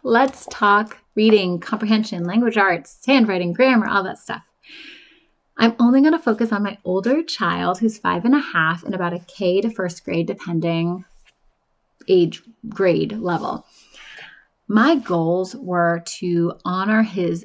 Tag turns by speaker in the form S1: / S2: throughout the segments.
S1: Let's talk reading, comprehension, language arts, handwriting, grammar, all that stuff. I'm only going to focus on my older child who's 5.5 and about a K to first grade, depending age grade level. My goals were to honor his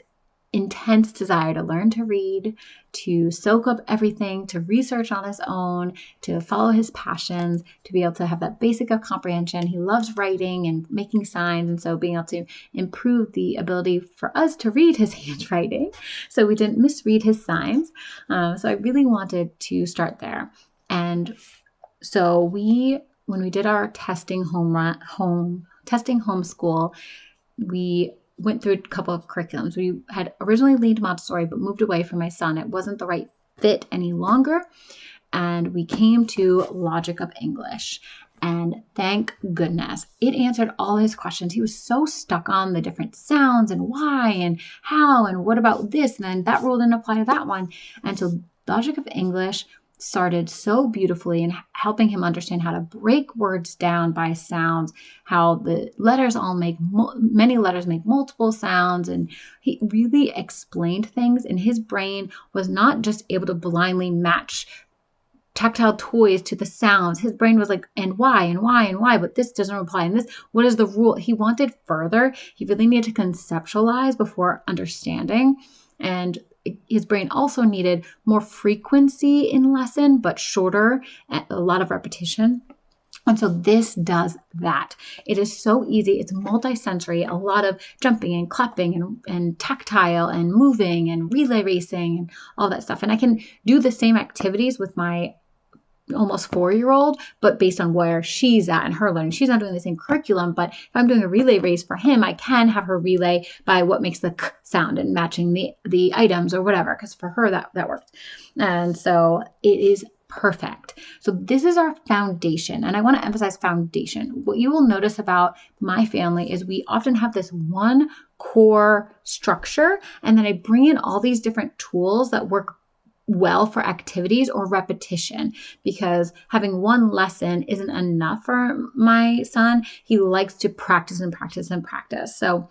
S1: intense desire to learn to read, to soak up everything, to research on his own, to follow his passions, to be able to have that basic of comprehension. He loves writing and making signs, and so being able to improve the ability for us to read his handwriting so we didn't misread his signs. So I really wanted to start there. And so when we did our testing homeschool, we went through a couple of curriculums. We had originally leaned Montessori, but moved away from my son. It wasn't the right fit any longer. And we came to Logic of English. And thank goodness, it answered all his questions. He was so stuck on the different sounds and why and how and what about this? And then that rule didn't apply to that one. And so Logic of English started so beautifully in helping him understand how to break words down by sounds, how the letters all many letters make multiple sounds. And he really explained things, and his brain was not just able to blindly match tactile toys to the sounds. His brain was like, and why, but this doesn't apply. And this, what is the rule? He wanted further. He really needed to conceptualize before understanding. And his brain also needed more frequency in lesson, but shorter, a lot of repetition. And so this does that. It is so easy. It's multi-sensory, a lot of jumping and clapping and tactile and moving and relay racing and all that stuff. And I can do the same activities with my almost 4-year-old, but based on where she's at and her learning. She's not doing the same curriculum, but if I'm doing a relay race for him, I can have her relay by what makes the k sound and matching the items or whatever, because for her that worked. And so it is perfect. So this is our foundation. And I want to emphasize foundation. What you will notice about my family is we often have this one core structure, and then I bring in all these different tools that work well for activities or repetition, because having one lesson isn't enough for my son. He likes to practice and practice and practice. So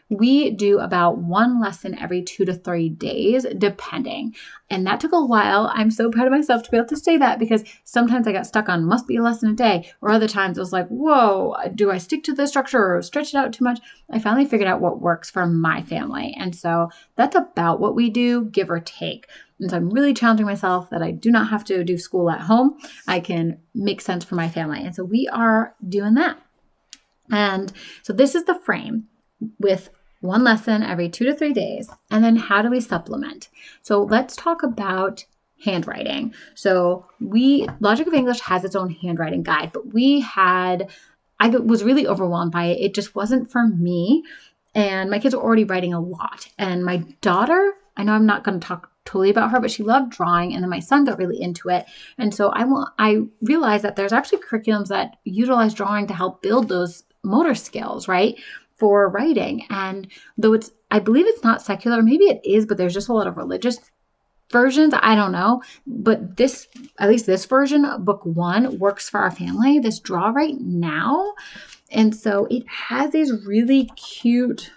S1: we do about one lesson every 2 to 3 days, depending. And that took a while. I'm so proud of myself to be able to say that, because sometimes I got stuck on must be a lesson a day, or other times it was like, whoa, do I stick to the structure or stretch it out too much? I finally figured out what works for my family. And so that's about what we do, give or take. And so I'm really challenging myself that I do not have to do school at home. I can make sense for my family. And so we are doing that. And so this is the frame with one lesson every 2 to 3 days. And then how do we supplement? So let's talk about handwriting. So Logic of English has its own handwriting guide, but I was really overwhelmed by it. It just wasn't for me. And my kids are already writing a lot. And my daughter, I know I'm not going to talk totally about her, but she loved drawing. And then my son got really into it. And so I realized that there's actually curriculums that utilize drawing to help build those motor skills, right, for writing. And though I believe it's not secular, maybe it is, but there's just a lot of religious versions. I don't know. But at least this version, book 1, works for our family, this Draw Right Now. And so it has these really cute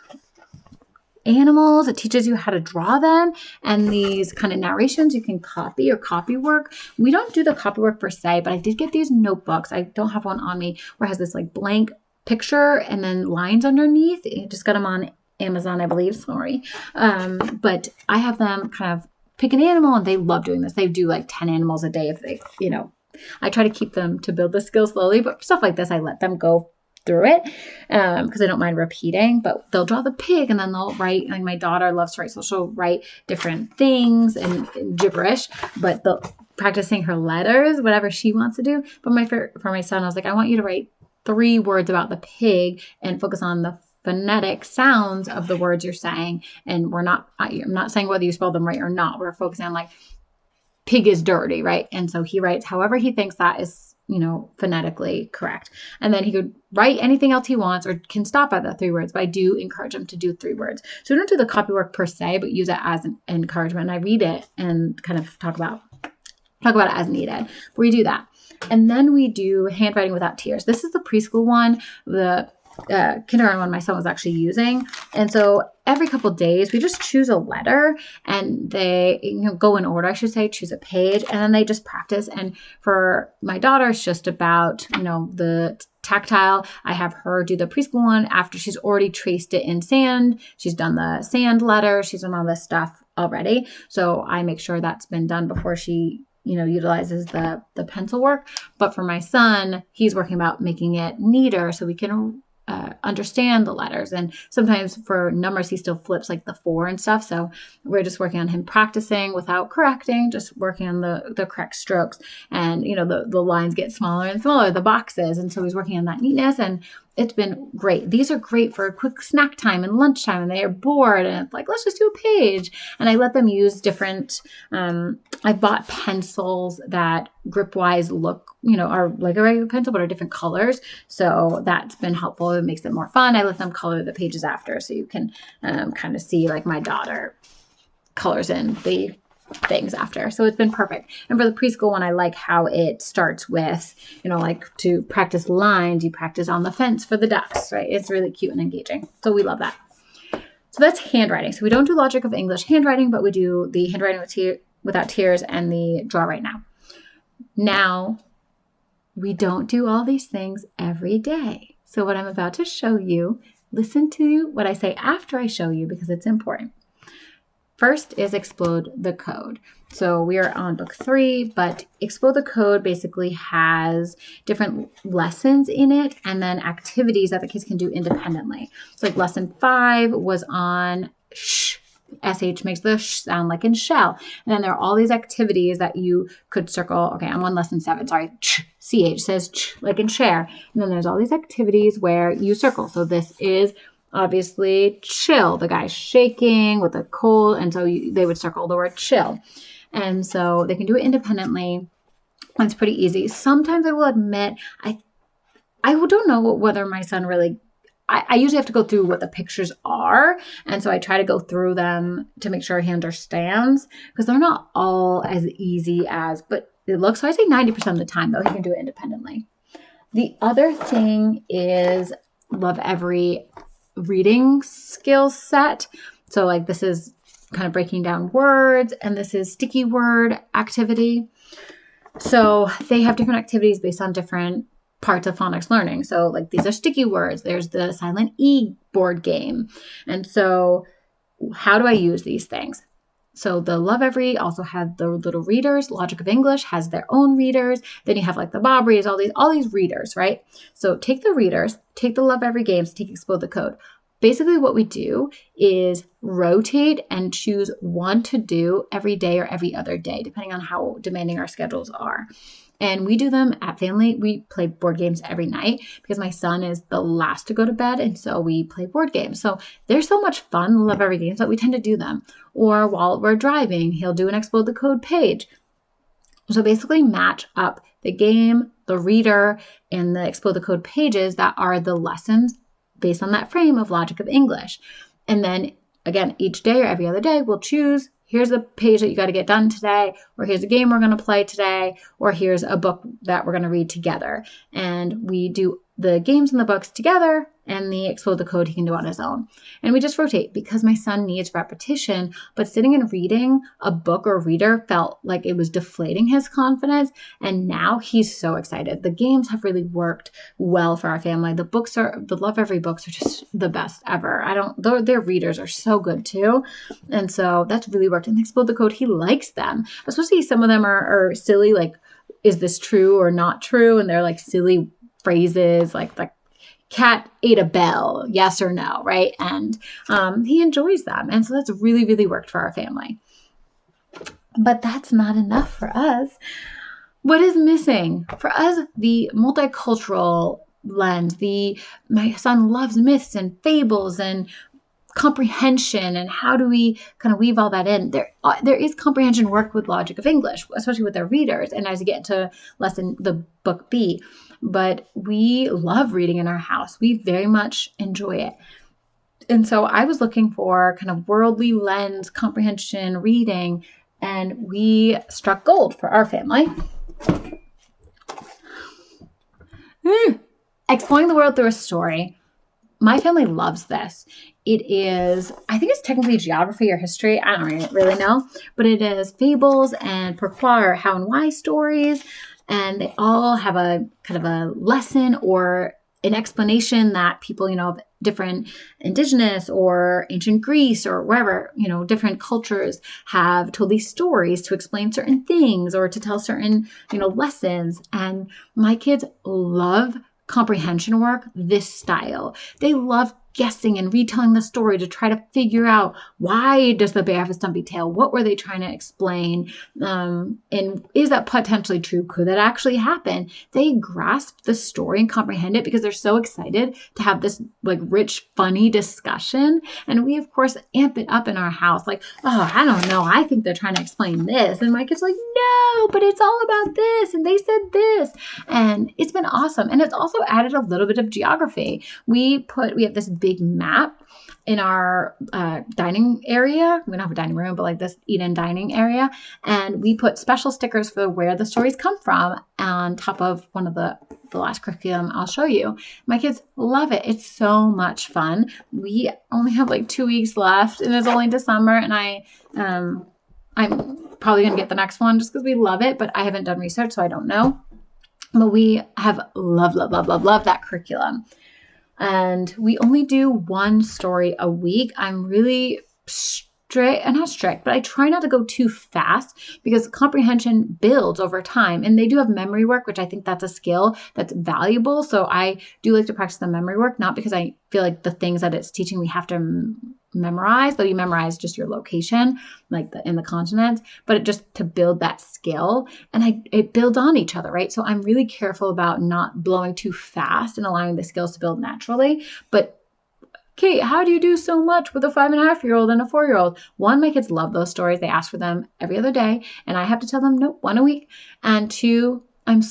S1: animals. It teaches you how to draw them, and these kind of narrations you can copy or copy work. We don't do the copy work per se, but I did get these notebooks. I don't have one on me, where it has this like blank picture and then lines underneath. I just got them on Amazon, I believe. Sorry. But I have them kind of pick an animal, and they love doing this. They do like 10 animals a day if they, I try to keep them to build the skill slowly, but stuff like this, I let them go through it because I don't mind repeating. But they'll draw the pig, and then they'll write, like my daughter loves to write, so she'll write different things and gibberish, but they'll practicing her letters, whatever she wants to do. But for my son, I was like, I want you to write 3 words about the pig and focus on the phonetic sounds of the words you're saying. And I'm not saying whether you spell them right or not. We're focusing on like pig is dirty, right? And so he writes however he thinks that is, phonetically correct. And then he could write anything else he wants, or can stop at the 3 words, but I do encourage him to do 3 words. So we don't do the copy work per se, but use it as an encouragement. And I read it and kind of talk about it as needed. But we do that. And then we do handwriting without tears. This is the preschool one. The kindergarten one my son was actually using. And so every couple of days, we just choose a letter and they go in order, I should say, choose a page, and then they just practice. And for my daughter, it's just about, the tactile. I have her do the preschool one after she's already traced it in sand. She's done the sand letter. She's done all this stuff already. So I make sure that's been done before she utilizes the pencil work. But for my son, he's working about making it neater so we can understand the letters. And sometimes for numbers, he still flips like the 4 and stuff. So we're just working on him practicing without correcting, just working on the correct strokes. And, the lines get smaller and smaller, the boxes. And so he's working on that neatness, and it's been great. These are great for a quick snack time and lunchtime, and they are bored and it's like, let's just do a page. And I let them use different, I bought pencils that grip-wise look, are like a regular pencil, but are different colors. So that's been helpful. It makes it more fun. I let them color the pages after, so you can kind of see, like, my daughter colors in the things after. So it's been perfect. And for the preschool one, I like how it starts with, like to practice lines, you practice on the fence for the ducks, right? It's really cute and engaging. So we love that. So that's handwriting. So we don't do logic of English handwriting, but we do the handwriting without tears and the draw right now. Now, we don't do all these things every day. So what I'm about to show you, listen to what I say after I show you because it's important. First is Explode the Code. So we are on book 3, but Explode the Code basically has different lessons in it and then activities that the kids can do independently. So like lesson 5 was on sh. SH makes the sh sound like in shell. And then there are all these activities that you could circle. Okay, I'm on lesson 7, sorry. Ch, CH says ch, like in share. And then there's all these activities where you circle. So this is obviously chill. The guy's shaking with a cold, and so they would circle the word chill. And so they can do it independently. It's pretty easy. Sometimes I will admit, I don't know whether my son really, I usually have to go through what the pictures are. And so I try to go through them to make sure he understands, because they're not all as easy as, but it looks, so I say 90% of the time though, he can do it independently. The other thing is Love Every reading skills set. So like this is kind of breaking down words, and this is sticky word activity. So they have different activities based on different parts of phonics learning. So like these are sticky words. There's the silent E board game. And so how do I use these things? So the Love Every also had the little readers. Logic of English has their own readers. Then you have like the Bob readers, all these readers, right? So take the readers, take the Love Every games, take Explode the Code. Basically what we do is rotate and choose one to do every day or every other day, depending on how demanding our schedules are. And we do them at family. We play board games every night because my son is the last to go to bed. And so we play board games. So they're so much fun, Love Every games, that we tend to do them. Or while we're driving, he'll do an Explode the Code page. So basically match up the game, the reader, and the Explode the Code pages that are the lessons based on that frame of Logic of English. And then again, each day or every other day, we'll choose, here's a page that you got to get done today, or here's a game we're going to play today, or here's a book that we're going to read together. And we do the games and the books together, and the Explode the Code he can do on his own. And we just rotate because my son needs repetition, but sitting and reading a book or reader felt like it was deflating his confidence. And now he's so excited. The games have really worked well for our family. The Love Every books are just the best ever. Their readers are so good too. And so that's really worked. And Explode the Code, he likes them, especially some of them are silly, like, is this true or not true? And they're like silly phrases like the cat ate a bell, yes or no, right? And he enjoys them. And so that's really, really worked for our family. But that's not enough for us. What is missing? For us, the multicultural lens, my son loves myths and fables and comprehension, and how do we kind of weave all that in? There is comprehension work with Logic of English, especially with their readers, and as you get to the book B. But we love reading in our house. We very much enjoy it. And so I was looking for kind of worldly lens, comprehension, reading, and we struck gold for our family. Exploring the world through a story. my family loves this. It is, I think it's technically geography or history. I don't really know, but it is fables and pourquoi or how and why stories. And they all have a kind of a lesson or an explanation that people, of different indigenous or ancient Greece or wherever, different cultures have told these stories to explain certain things or to tell certain, lessons. And my kids love comprehension work, this style. They love guessing and retelling the story to try to figure out, why does the bear have a stumpy tail? What were they trying to explain? And is that potentially true? Could that actually happen? They grasp the story and comprehend it because they're so excited to have this rich, funny discussion. And we, of course, amp it up in our house. I don't know. I think they're trying to explain this. And my kid's like, no, but it's all about this. And they said this. And it's been awesome. And it's also added a little bit of geography. We have this big map in our dining area. We don't have a dining room, but this eat-in dining area. And we put special stickers for where the stories come from on top of one of the last curriculum I'll show you. My kids love it. It's so much fun. We only have 2 weeks left and it's only December, and I'm probably going to get the next one just because we love it, but I haven't done research, so I don't know. But we have love that curriculum. And we only do one story a week. I'm really not strict, but I try not to go too fast because comprehension builds over time. And they do have memory work, which I think that's a skill that's valuable. So I do like to practice the memory work, not because I feel like the things that it's teaching we have to memorize, though you memorize just your location, in the continents, but just to build that skill. And it builds on each other, right? So I'm really careful about not blowing too fast and allowing the skills to build naturally. But Kait, how do you do so much with a 5.5-year-old and a 4-year-old? One, my kids love those stories. They ask for them every other day, and I have to tell them, nope, one a week. And two, I'm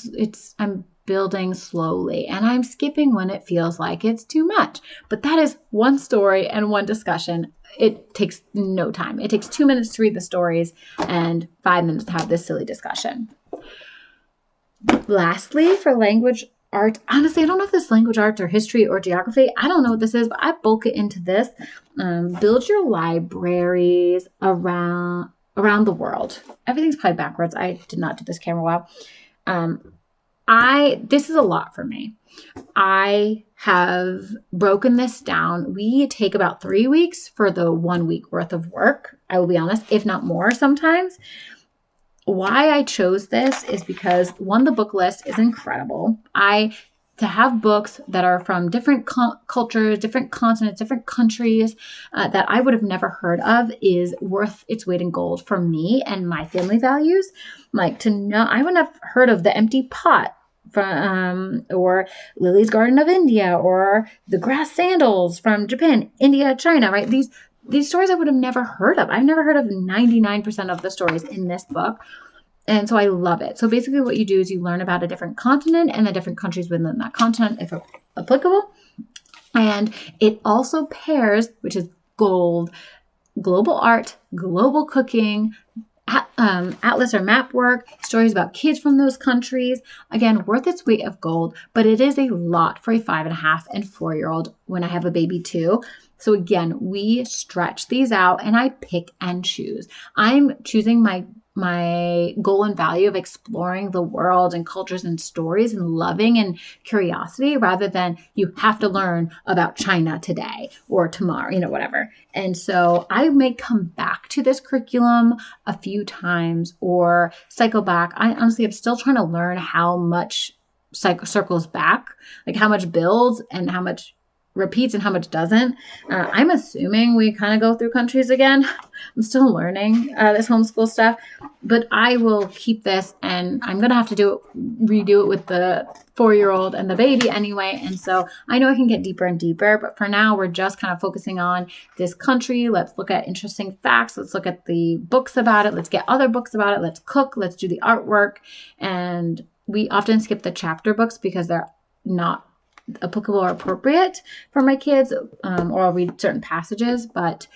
S1: building slowly, and I'm skipping when it feels like it's too much. But that is one story and one discussion. It takes no time. It takes 2 minutes to read the stories and 5 minutes to have this silly discussion. Lastly, for language arts, honestly, I don't know if this language arts or history or geography. I don't know what this is, but I bulk it into this. Build your libraries around the world. Everything's probably backwards. I did not do this camera well. This is a lot for me. I have broken this down. We take about 3 weeks for the 1 week worth of work. I will be honest, if not more sometimes. Why I chose this is because, one, the book list is incredible. To have books that are from different cultures, different continents, different countries that I would have never heard of is worth its weight in gold for me and my family values. To know, I wouldn't have heard of The Empty Pot from, or Lily's Garden of India, or The Grass Sandals from Japan, India, China, right? These stories I would have never heard of. I've never heard of 99% of the stories in this book. And so I love it. So basically what you do is you learn about a different continent and the different countries within that continent, if applicable. And it also pairs, which is gold, global art, global cooking, atlas or map work, stories about kids from those countries. Again, worth its weight of gold, but it is a lot for a 5.5 and 4-year-old when I have a baby too. So again, we stretch these out and I pick and choose. I'm choosing my goal and value of exploring the world and cultures and stories and loving and curiosity, rather than you have to learn about China today or tomorrow, whatever. And so I may come back to this curriculum a few times or cycle back. I'm still trying to learn how much circles back, how much builds and how much repeats and how much doesn't. I'm assuming we kind of go through countries again. I'm still learning this homeschool stuff, but I will keep this, and I'm going to have to redo it with the 4-year-old and the baby anyway. And so I know I can get deeper and deeper, but for now we're just kind of focusing on this country. Let's look at interesting facts. Let's look at the books about it. Let's get other books about it. Let's cook. Let's do the artwork. And we often skip the chapter books because they're not applicable or appropriate for my kids, or I'll read certain passages, but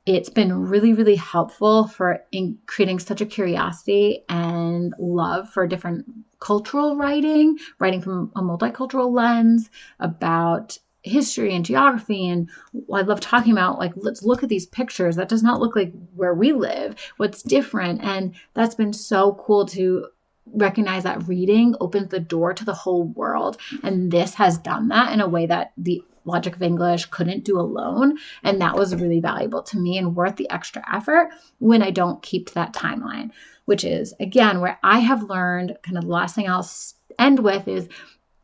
S1: it's been really, really helpful in creating such a curiosity and love for different cultural writing from a multicultural lens, about history and geography. And I love talking about, like, let's look at these pictures. That does not look like where we live. What's different? And that's been so cool to recognize that reading opens the door to the whole world. And this has done that in a way that the Logic of English couldn't do alone. And that was really valuable to me and worth the extra effort when I don't keep to that timeline, which is, again, where I have learned, kind of the last thing I'll end with is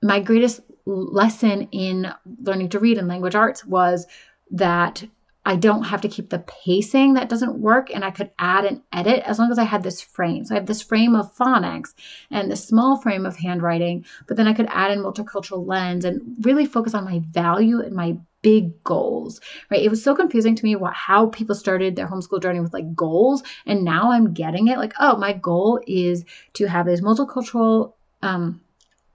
S1: my greatest lesson in learning to read in language arts was that I don't have to keep the pacing that doesn't work, and I could add and edit as long as I had this frame. So I have this frame of phonics and this small frame of handwriting, but then I could add in multicultural lens and really focus on my value and my big goals, right? It was so confusing to me how people started their homeschool journey with like goals. And now I'm getting it, like, oh, my goal is to have this multicultural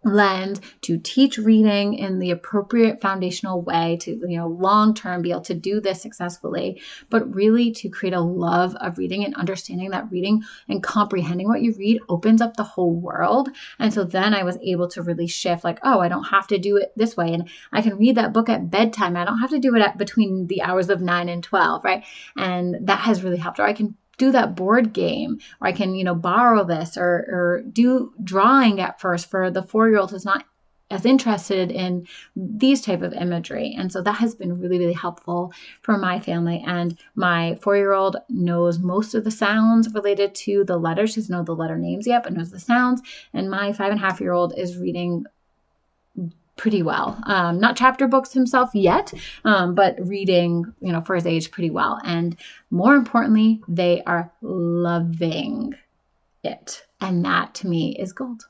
S1: lens, to teach reading in the appropriate foundational way, to, long-term be able to do this successfully, but really to create a love of reading and understanding that reading and comprehending what you read opens up the whole world. And so then I was able to really shift, like, oh, I don't have to do it this way. And I can read that book at bedtime. I don't have to do it between the hours of 9 and 12, right? And that has really helped. Or I can do that board game, or I can, borrow this or do drawing at first for the 4-year-old who's not as interested in these type of imagery. And so that has been really, really helpful for my family. And my 4-year-old knows most of the sounds related to the letters. She doesn't know the letter names yet, but knows the sounds. And my 5.5-year-old is reading pretty well. Not chapter books himself yet, but reading, for his age pretty well. And more importantly, they are loving it. And that to me is gold.